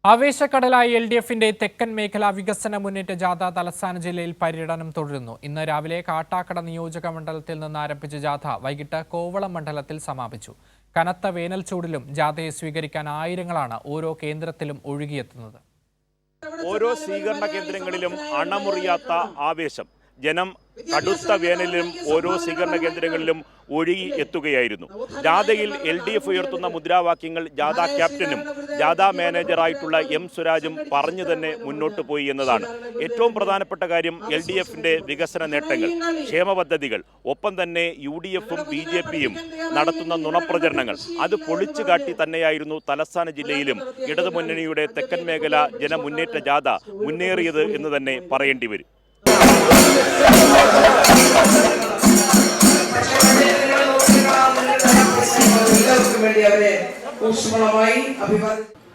ആവേശക്കടലായി LDFന്റെ തെക്കൻ മേഖലാ വികസന മുന്നേറ്റ ജാഥ തലസ്ഥാന ജില്ലയിൽ പര്യടനം തുടരുന്നു. ഇന്ന് രാവിലെ കാട്ടാക്കട നിയോജക മണ്ഡലത്തിൽ നിന്ന് ആരംഭിച്ച ജാഥ വൈകിട്ട് കോവളം മണ്ഡലത്തിൽ സമാപിച്ചു. കനത്ത വേനൽ ചൂടിലും ജാഥയെ സ്വീകരിക്കാൻ ആയിരങ്ങളാണ് ഓരോ കേന്ദ്രത്തിലും ഒഴുകിയെത്തുന്നത്. ഓരോ സ്വീകരണ കേന്ദ്രങ്ങളിലും അണമുറിയാത്ത ആവേശം. ജനം കടുത്ത വേനലിലും ഓരോ സ്വീകരണ കേന്ദ്രങ്ങളിലും ഒഴുകി എത്തുകയായിരുന്നു. ജാഥയിൽ LDF ഉയർത്തുന്ന മുദ്രാവാക്യങ്ങൾ ജാഥ ക്യാപ്റ്റനും ജാഥ മാനേജറായിട്ടുള്ള M സ്വരാജും പറഞ്ഞു തന്നെ മുന്നോട്ട് പോയി എന്നതാണ്. ഏറ്റവും പ്രധാനപ്പെട്ട കാര്യം LDFന്റെ വികസന നേട്ടങ്ങൾ, ക്ഷേമ പദ്ധതികൾ, ഒപ്പം തന്നെ UDFും BJPയും നടത്തുന്ന നുണപ്രചരണങ്ങൾ അത് പൊളിച്ചു കാട്ടി തന്നെയായിരുന്നു തലസ്ഥാന ജില്ലയിലും ഇടതുമുന്നണിയുടെ തെക്കൻ മേഖല ജനമുന്നേറ്റ ജാഥ മുന്നേറിയത് എന്ന് തന്നെ പറയേണ്ടി വരും.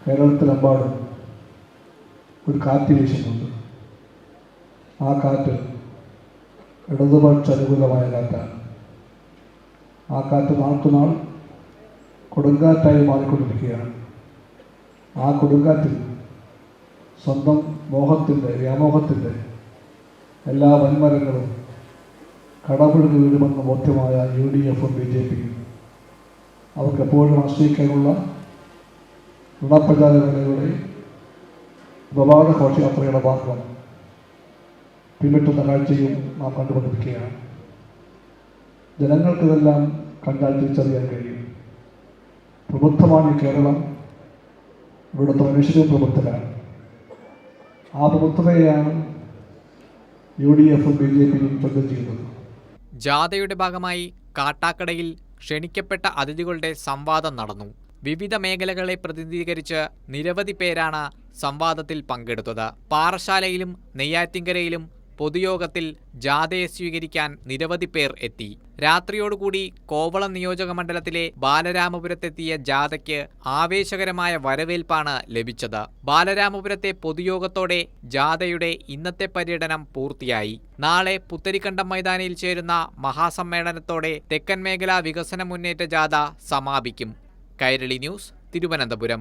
കേരളത്തിലെമ്പാടും ഒരു കാറ്റ് വീശുന്നുണ്ട്. ആ കാറ്റ് ഇടതുപക്ഷ അനുകൂലമായ കാറ്റാണ്. ആ കാറ്റ് നാൾക്കുനാൾ കൊടുങ്കാറ്റായി മാറിക്കൊണ്ടിരിക്കുകയാണ്. ആ കൊടുങ്കാറ്റിൽ സ്വന്തം മോഹത്തിൻ്റെ വ്യാമോഹത്തിൻ്റെ എല്ലാ വൻമരങ്ങളും കടപുഴകി വീഴുമെന്ന് ബോധ്യമായ UDFും BJPയും അവർക്ക് എപ്പോഴും ആശ്രയിക്കാനുള്ള നുണപ്രചാര വേലകളുടെ പ്രഭാത ഘോഷയാത്രയുടെ ഭാഗം പിന്നിട്ടുന്ന കാഴ്ചയും നാം കണ്ടുകൊണ്ടിരിക്കുകയാണ്. ജനങ്ങൾക്കിതെല്ലാം കണ്ടാൽ തിരിച്ചറിയാൻ കഴിയും. പ്രബുദ്ധമാണ് ഈ കേരളം. ഇവിടുത്തെ മനുഷ്യരും പ്രബുദ്ധരാണ്. ആ പ്രബുദ്ധതയാണ് UDFും BJPയും ചോദ്യം ചെയ്യുന്നത്. ജാഥയുടെ ഭാഗമായി കാട്ടാക്കടയിൽ ക്ഷണിക്കപ്പെട്ട അതിഥികളുടെ സംവാദം നടന്നു. വിവിധ മേഖലകളെ പ്രതിനിധീകരിച്ച് നിരവധി പേരാണ് സംവാദത്തിൽ പങ്കെടുത്തത്. പാറശാലയിലും നെയ്യാറ്റിൻകരയിലും പൊതുയോഗത്തിൽ ജാഥയെ സ്വീകരിക്കാൻ നിരവധി പേർ എത്തി. രാത്രിയോടുകൂടി കോവളം നിയോജക മണ്ഡലത്തിലെ ബാലരാമപുരത്തെത്തിയ ജാഥയ്ക്ക് ആവേശകരമായ വരവേൽപ്പാണ് ലഭിച്ചത്. ബാലരാമപുരത്തെ പൊതുയോഗത്തോടെ ജാഥയുടെ ഇന്നത്തെ പര്യടനം പൂർത്തിയായി. നാളെ പുത്തരിക്കണ്ടം മൈതാനിയിൽ ചേരുന്ന മഹാസമ്മേളനത്തോടെ തെക്കൻ മേഖലാ വികസന മുന്നേറ്റ ജാഥ സമാപിക്കും. കൈരളി ന്യൂസ്, തിരുവനന്തപുരം.